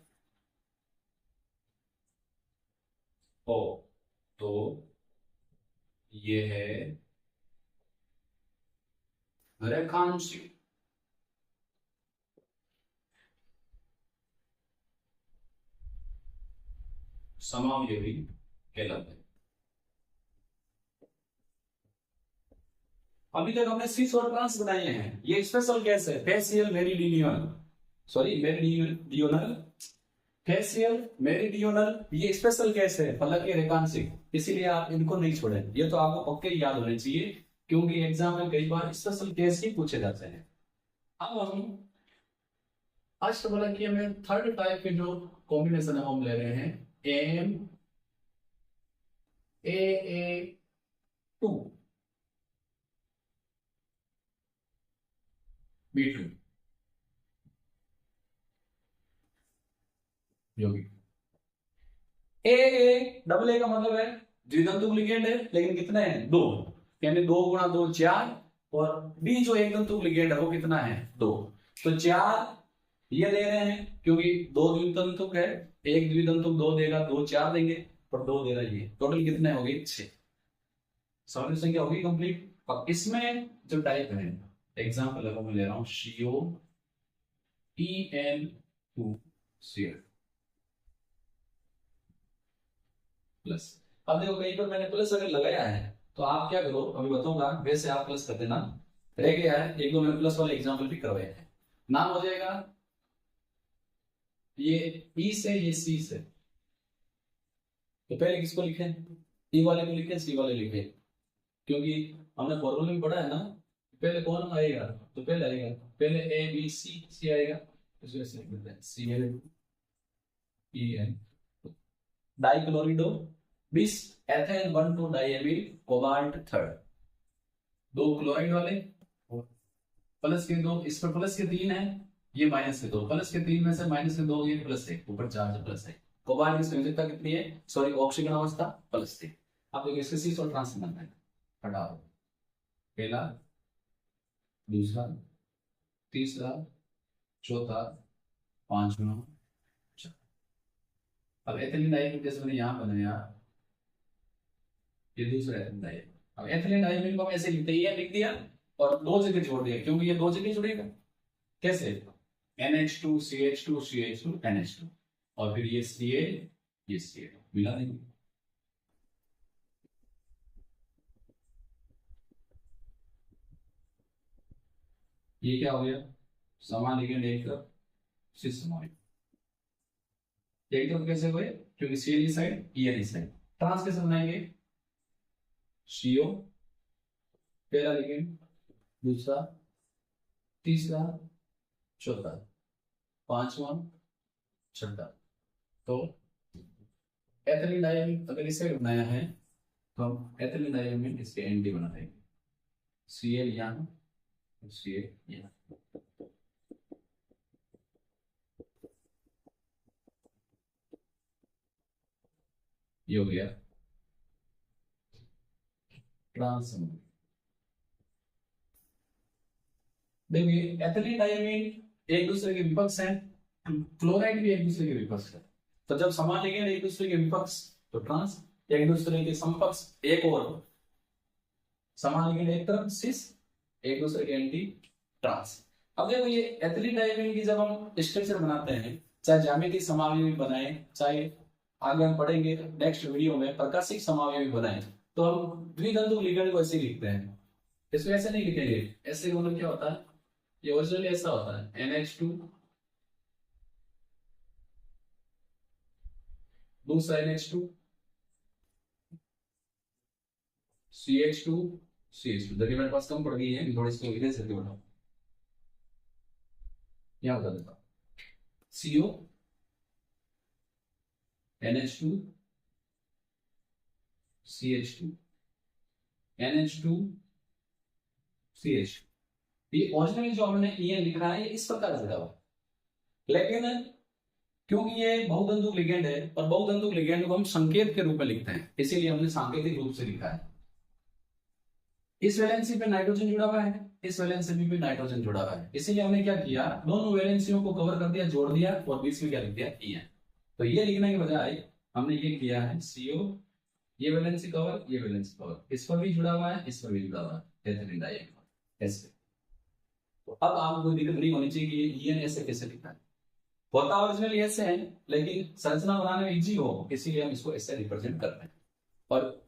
हो तो ये है रेखांशिक समावयवी कहलाते हैं। अभी तक हमने सिस और ट्रांस बनाए हैं, ये स्पेशल केस है, facial meridional, sorry meridional, facial meridional, ये स्पेशल केस है फलकीय रेखांशिक, इसीलिए आप इनको नहीं छोड़े, ये तो आपको पक्के ही याद होने चाहिए, क्योंकि एग्जाम में कई बार स्पेशल केस ही पूछे जाते हैं। अब हम अष्टफलकीय में थर्ड टाइप के जो कॉम्बिनेशन हम ले रहे हैं, एम ए 2 B2, जो भी ए डबल ए का मतलब है द्विदंतुक लिगेंड है, लेकिन कितने हैं, 2, यानी 2 गुणा 2 4, और बी जो एक दंतुक लिगेंड है वो कितना है, 2, तो 4 ये ले रहे हैं, क्योंकि 2 द्विदंतुक है, एक द्विदंतुक 2 देगा, 2 4 देंगे, और 2 दे रहा है, ये टोटल कितने हो गए, 6, सवाल संख्या होगी कंप्लीट। और इसमें जो टाइप है, एग्जाम्पल मैं ले रहा हूं, COEN2CF प्लस। अब देखो कहीं पर मैंने प्लस अगर लगाया है तो आप क्या करो, अभी बताऊंगा, वैसे आप प्लस कर देना, रह गया है एक दो मैंने प्लस वाले एग्जाम्पल भी करवाए हैं। नाम हो जाएगा ये ई से, ये सी से, तो पहले किसको लिखें, ई वाले को लिखे, सी वाले लिखे, क्योंकि हमने फॉर्मूले में पढ़ा है ना, पहले कौन आएगा, तो पहले आएगा, पहले ए बी सी, सी आएगा, इसको ऐसे लिख देते हैं C L E N, dichlorido 20, ethane 1 2 diamine cobalt 3, 2 chloride वाले, प्लस के 2, इस पर प्लस के 3 है, ये माइनस के 2, प्लस के 3 में से माइनस के 2, ये प्लस 1, ऊपर चार्ज प्लस है। कोबाल्ट की संयोजकता कितनी है, सॉरी ऑक्सीजन अवस्था +3। अब देखिए इसके सी और ट्रांस बनना है, हटाओ, पहला, दूसरा, तीसरा, चौथा, पांचवा, अब एथिलीन डाइमिल जैसे मैंने यहाँ बनाया, ये दूसरा एथिलीन डाइमिल। अब एथिलीन डाइमिल को हम ऐसे लिखते हैं, लिख दिया और 2 जगह जोड़ दिया, क्योंकि ये 2 जगह जुड़ेगा, कैसे, NH2 CH2 CH2 NH2, और फिर ये Ca ये Ca मिला देंगे। ये क्या हो गया, समान लिगेंड एक तरफ, सिस समान एक तरफ कैसे हुए, क्योंकि Cl side En side, trans कैसे बनाएंगे, CO पहला लिगेंड, दूसरा, तीसरा, चौथा, पांचवा, छठा, तो एथिलीन डाइमिल अगर इस साइड बनाया है तो हम एथिलीन डाइमिल इसके एंटी बना देंगे, Cl यहाँ, Cl यहाँ, ये हो गया ट्रांस। देखिए एथिलीन डाइमिल एक दूसरे के विपक्ष हैं, क्लोराइड भी एक दूसरे के विपक्ष है, तो जब समान लिगेंड एक दूसरे के विपक्ष तो ट्रांस, एक दूसरे के समपक्ष एक और समान लिगेंड एक तरफ सिस, एक दूसरे के एंटी ट्रांस। अब देखो ये एथिलीन डाइमिल की जब हम स्ट्रक्चर बनाते हैं, चाहे ज्यामितीय समावयवी बनाए, चाहे आगे हम पढ़ेंगे नेक्स्ट वीडियो में प्रकाशिक समावयवी बनाए, तो हम द्वितंतुक लिगेंड को ऐसे लिखते हैं, इसको ऐसे नहीं लिखेंगे, ऐसे मतलब क्या होता है, ये ओरिजिनली ऐसा होता है NH2 दूसरा NH2 CH2 CH2, देखिए मेरे पास कम पड़ गई है, थोड़ी सी इधर से बताओ, क्या बता देता, CO NH2 CH2 NH2 CH, ये ओरिजिनली जो हमने EN लिखा है ये इस प्रकार से हुआ, लेकिन क्योंकि ये बहुतंतुक लिगेंड है और बहुतंतुक लिगेंड को हम संकेत के रूप में लिखते हैं, इसीलिए हमने सांकेतिक रूप से लिखा है। इस वैलेंसी पे नाइट्रोजन जुड़ा हुआ है, इस वैलेंसी पे भी नाइट्रोजन जुड़ा हुआ है, इसीलिए हमने क्या किया, दोनों वैलेंसियों को कवर कर दिया, जोड़ दिया और बीच में क्या लिख दिया EN। तो ये लिखने के बजाय हमने ये किया है CO, ये वैलेंसी कवर, ये वैलेंसी कवर, इस पर भी जुड़ा हुआ है, इस पर भी जुड़ा हुआ है, एथिलीन डाइमिल ऐसे। तो अब आपको दिक्कत नहीं होनी चाहिए कि EN ऐसे कैसे लिखा है, होता ओरिजिनली ऐसे है, लेकिन संरचना बनाने में इजी हो इसीलिए हम इसको ऐसे रिप्रेजेंट करते हैं, और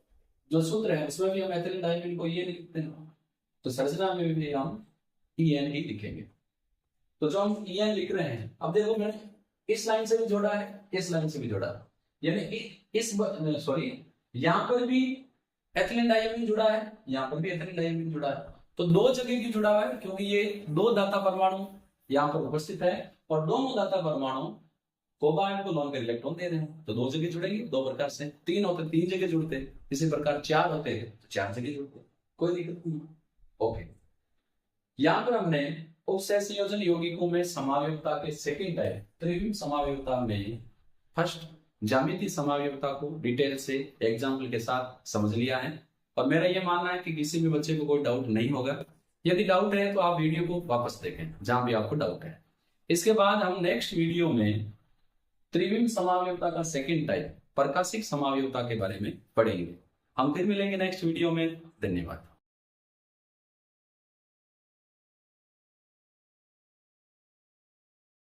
जो सूत्र है उसमें भी हम एथिलीन डाइमिल को EN लिखते हैं, तो संरचना में भी हम EN ही लिखेंगे। तो जो हम EN लिख रहे हैं, अब देखो मैंने इस लाइन से भी जोड़ा है, इस लाइन से भी जोड़ा है, यानी इस सॉरी यहाँ पर भी एथिलीन डाइमिल जुड़ा है, यहाँ पर भी एथिलीन डाइमिल जुड़ा है, तो 2 जगह की जुड़ा हुआ है, क्योंकि ये 2 दाता परमाणु यहाँ पर उपस्थित है और दोनों दाता परमाणु कोबाल्ट को लोन कर इलेक्ट्रॉन दे रहे हैं, तो 2 जगह जुड़ेंगे 2 प्रकार से, 3 होते 3 जगह जुड़ते, इसी प्रकार 4 होते तो 4 जगह जुड़ते, कोई दिक्कत नहीं। ओके, यहाँ पर हमने उपसहसंयोजन यौगिकों में समावयवता के सेकंड टाइप त्रिविम समावयवता में फर्स्ट ज्यामितीय समावयवता को डिटेल से एग्जाम्पल के साथ समझ लिया है, और मेरा यह मानना है कि किसी भी बच्चे को कोई डाउट नहीं होगा। यदि डाउट है तो आप वीडियो को वापस देखें जहां भी आपको डाउट है। इसके बाद हम नेक्स्ट वीडियो में त्रिविम समावयवता का सेकंड टाइप प्रकाशिक समावयवता के बारे में पढ़ेंगे। हम फिर मिलेंगे नेक्स्ट वीडियो में। धन्यवाद।